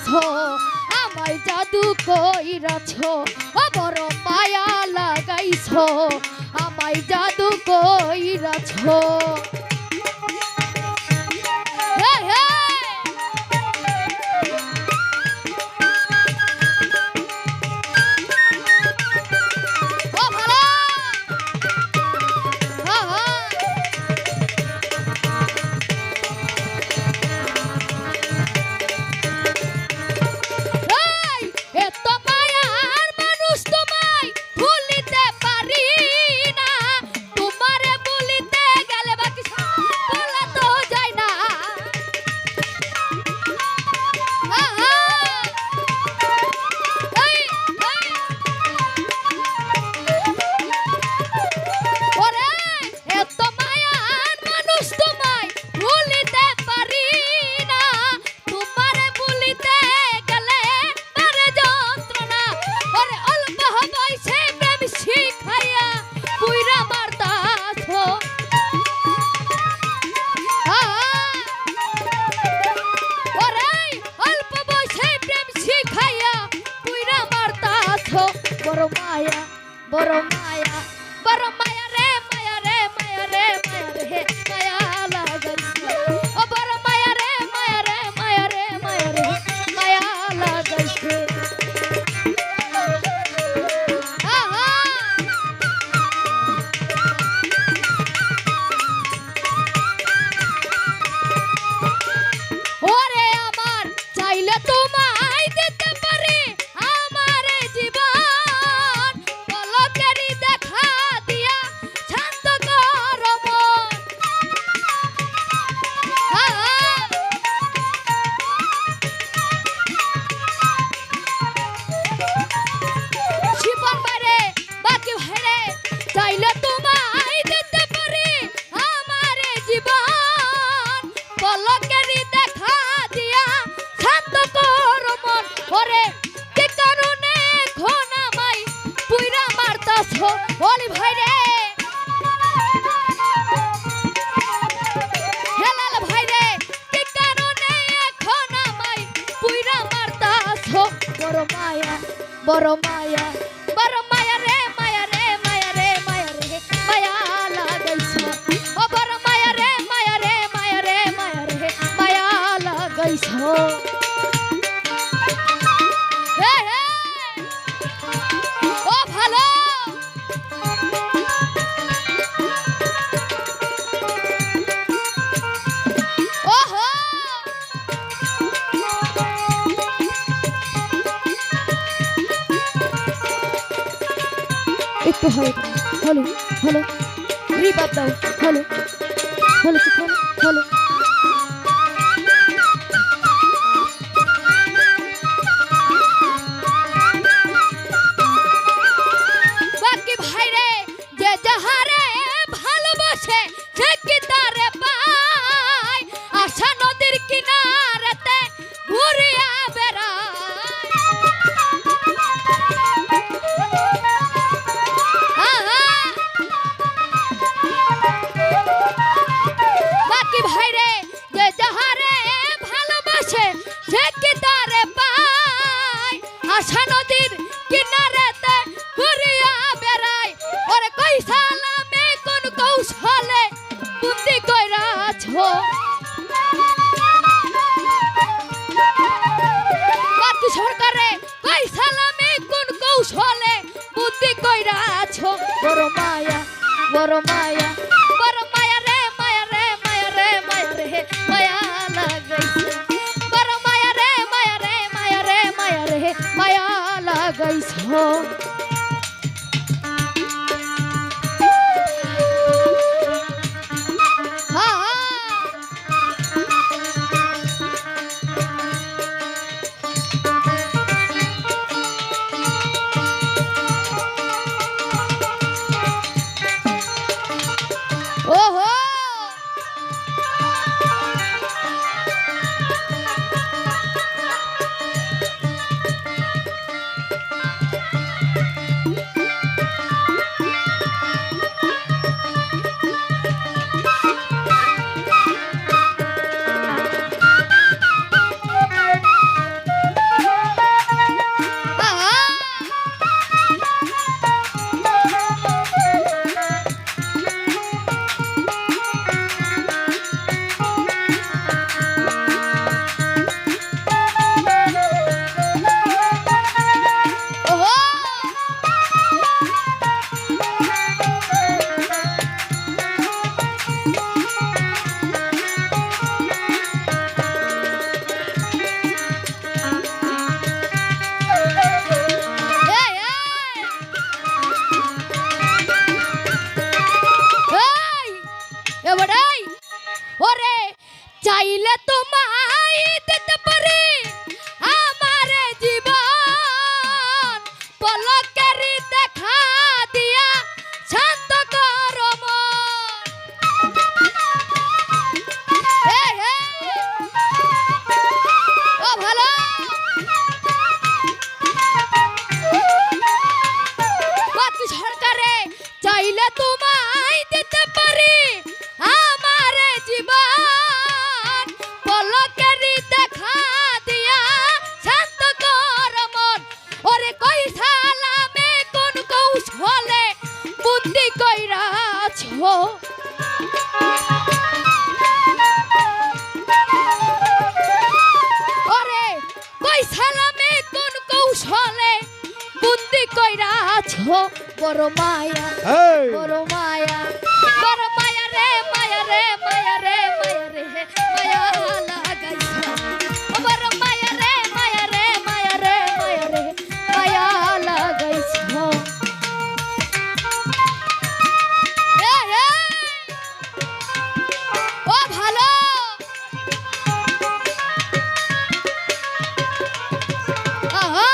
কইরাছো আমায় জাদু কইরাছো ও বড় মায়া লাগাইছো আমায় জাদু কইরাছো বড় মায়া বড় মায়া রে মায়া রে মায়া রে মায়া রে মায়া লাগাইছো ও বড় মায়া রে মায়া রে মায়া রে মায়া রে মায়া লাগাইছো ওরে আমার চাইলে তোমায় দিতে পারি আমার জীবন পলকেরই দেখা দিয়া শান্ত করো মন শিপন বাইরে বাকি ভাইরে চাইলে তোমায় দিতে পারি আমার জীবন পলকেরই দেখা দিয়া শান্ত করো মন ওরে কি কারণে এখন আমায় পুইরা মারতাছো ওলি ভাইরে হেলাল ভাইরে কি কারণে এখন আমায় পুইরা মারতাছো বড় মায়া বড় মায়া বড় মায়া রে মায়া রে মায়া রে মায়া রে মায়া লাগাইছো ও বড় মায়া রে মায়া রে মায়া রে মায়া রে মায়া লাগাইছো ও ভালো ওহো একটু হয় হলো হলো রিবাব দাও হলো হলো হলো হলো বাকি ভাইরে যে যাহারে ভালোবাসে সে কি তারে পায় আশা নদীর কিনারেতে ঘুরিয়া বাকি ভাইরে যে যাহারে ভালোবাসে সে কি তারে পায় আশা নদীর কিনারেতে ঘুরিয়া বেড়ায় ওরে কই সালামে কোন কৌশলে বুদ্ধি কইরাছো বাকি সরকারে কই সালামে কোন কৌশলে বুদ্ধি কইরাছো বড় মায়া বড় মায়া বড় মায়া রে মায়া রে মায়া রে মায়া রে মায়া লাগাইছো বড় মায়া রে মায়া রে মায়া রে মায়া রে মায়া লাগাইছো ওহো চাইলে তোমায় দিতে পারি আমার জীবন পলকেরই দেখা দিয়া শান্ত করো মন। ও ভালো বাকি সরকারে চাইলে তোমায় দিতে পারি আমার জীবন পলকেরই দেখা দিয়া শান্ত করো মন। ওরে কই সালামে কোন কৌশলে বুদ্ধি কইরাছো ওরে কই সালামে কোন কৌশলে বুদ্ধি কইরাছো বড় মায়া বড় মায়া বড় মায়া রে মায়া রে মায়া রে মায়া রে মায়া লাগাইছো বড় মায়া রে মায়া রে মায়া রে মায়া রে মায়া লাগাইছো। ও ভালো আহা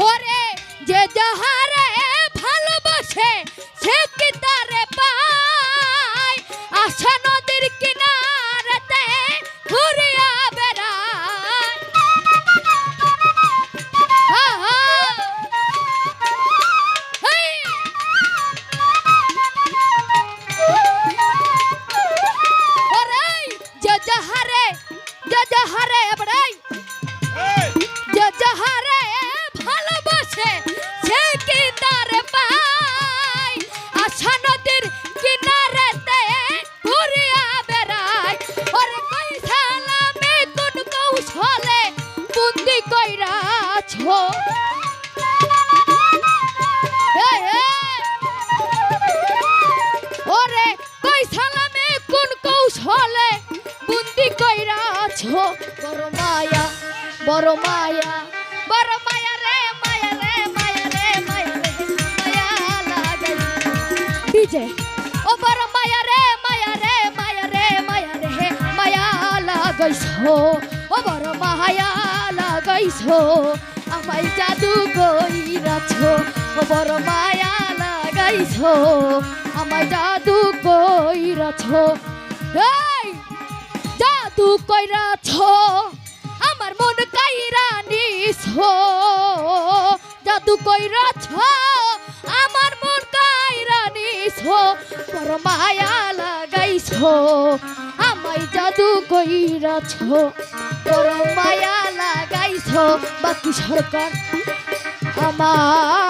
ওরে যে যাহারে ভালোবাসে সে কি তারে পায় আশা নদীর কিনারেতে ঘুরিয়া বেড়ায়। আহা! হেই! ওরে যে যাহারে এবারে যে যাহারে ভালোবাসে সে কি তারে পায় আশা নদীর কিনারেতে ঘুরিয়া বেড়ায়। ওরে কই সালামে কোন কৌশলে বুদ্ধি কইরাছো ওরে কই সালামে কোন কৌশলে বুদ্ধি কইরাছো বড় মায়া বড় মায়া বড় মায়া রে মায়া রে মায়া রে মায়া রে মায়া লাগাই ডিজে ও বড় মায়া রে মায়া রে মায়া রে মায়া রে মায়া লাগাইছো ও বড় মায়া লাগাইছো আমায় জাদু কইরাছো ও বড় মায়া লাগাইছো আমায় জাদু কইরাছো এই জাদু কইরাছো আমার মন কাইরা নিছো জাদু কইরাছো আমার মন কাইরা নিছো বড় মায়া লাগাইছো আমায় জাদু কইরাছো বড় মায়া লাগাইছো বাকি সরকার আমার